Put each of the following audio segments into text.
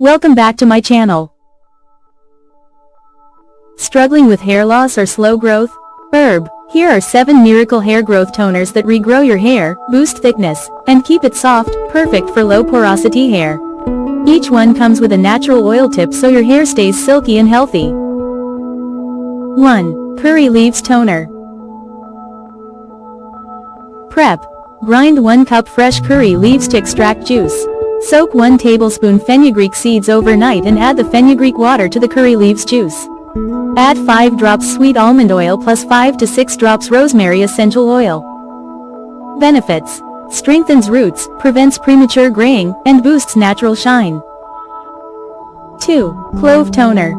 Welcome back to my channel. Struggling with hair loss or slow growth? Here are 7 miracle hair growth toners that regrow your hair, boost thickness, and keep it soft, perfect for low porosity hair. Each one comes with a natural oil tip so your hair stays silky and healthy. 1. Curry Leaves Toner. Prep. Grind 1 cup fresh curry leaves to extract juice. Soak 1 tablespoon fenugreek seeds overnight and add the fenugreek water to the curry leaves juice. Add 5 drops sweet almond oil plus 5 to 6 drops rosemary essential oil. Benefits: strengthens roots, prevents premature graying, and boosts natural shine. 2. Clove Toner.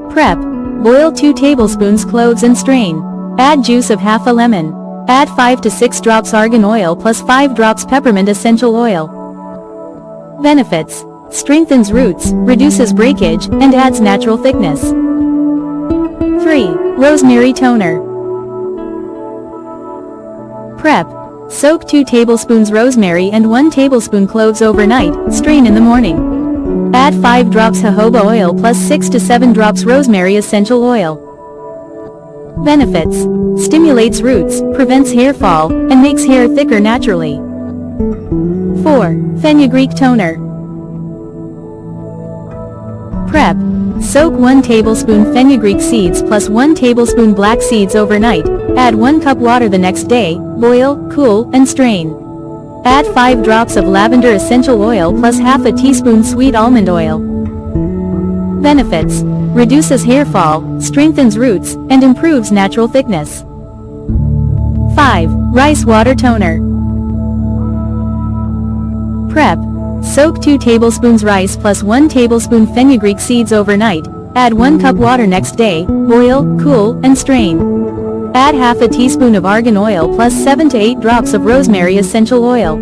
Prep. Boil 2 tablespoons cloves and strain. Add juice of half a lemon. Add 5 to 6 drops argan oil plus 5 drops peppermint essential oil. Benefits: strengthens roots, reduces breakage, and adds natural thickness. 3. Rosemary Toner. Prep. Soak 2 tablespoons rosemary and 1 tablespoon cloves overnight, strain in the morning. Add 5 drops jojoba oil plus 6 to 7 drops rosemary essential oil. Benefits: stimulates roots, prevents hair fall, and makes hair thicker naturally. 4. Fenugreek Toner. Prep. Soak 1 tablespoon fenugreek seeds plus 1 tablespoon black seeds overnight, add 1 cup water the next day, boil, cool, and strain. Add 5 drops of lavender essential oil plus half a teaspoon sweet almond oil. Benefits: reduces hair fall, strengthens roots, and improves natural thickness. 5. Rice Water Toner. Prep. Soak 2 tablespoons rice plus 1 tablespoon fenugreek seeds overnight, add 1 cup water next day, boil, cool, and strain. Add half a teaspoon of argan oil plus 7 to 8 drops of rosemary essential oil.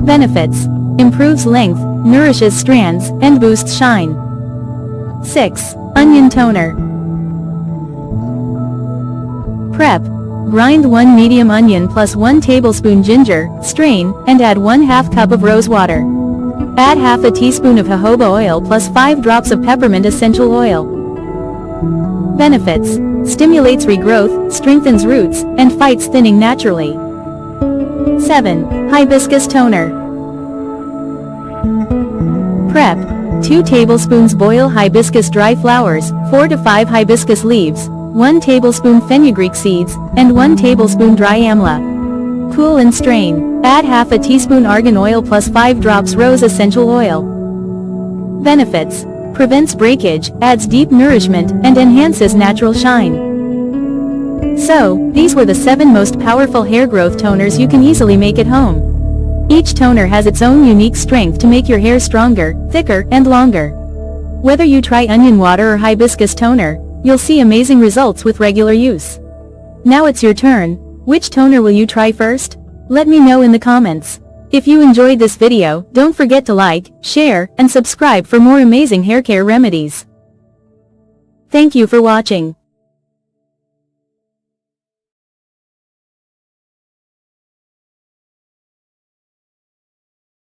Benefits: improves length, nourishes strands, and boosts shine. 6. Onion Toner. Prep. Grind 1 medium onion plus 1 tablespoon ginger, strain, and add 1/2 cup of rose water. Add half a teaspoon of jojoba oil plus 5 drops of peppermint essential oil. Benefits: stimulates regrowth, strengthens roots, and fights thinning naturally. 7. Hibiscus Toner. Prep. 2 tablespoons boil hibiscus dry flowers, 4 to 5 hibiscus leaves, 1 tablespoon fenugreek seeds, and 1 tablespoon dry amla. Cool and strain. Add half a teaspoon argan oil plus 5 drops rose essential oil. Benefits: prevents breakage, adds deep nourishment, and enhances natural shine. So, these were the 7 most powerful hair growth toners you can easily make at home. Each toner has its own unique strength to make your hair stronger, thicker, and longer. Whether you try onion water or hibiscus toner, you'll see amazing results with regular use. Now it's your turn. Which toner will you try first? Let me know in the comments. If you enjoyed this video, don't forget to like, share, and subscribe for more amazing hair care remedies. Thank you for watching.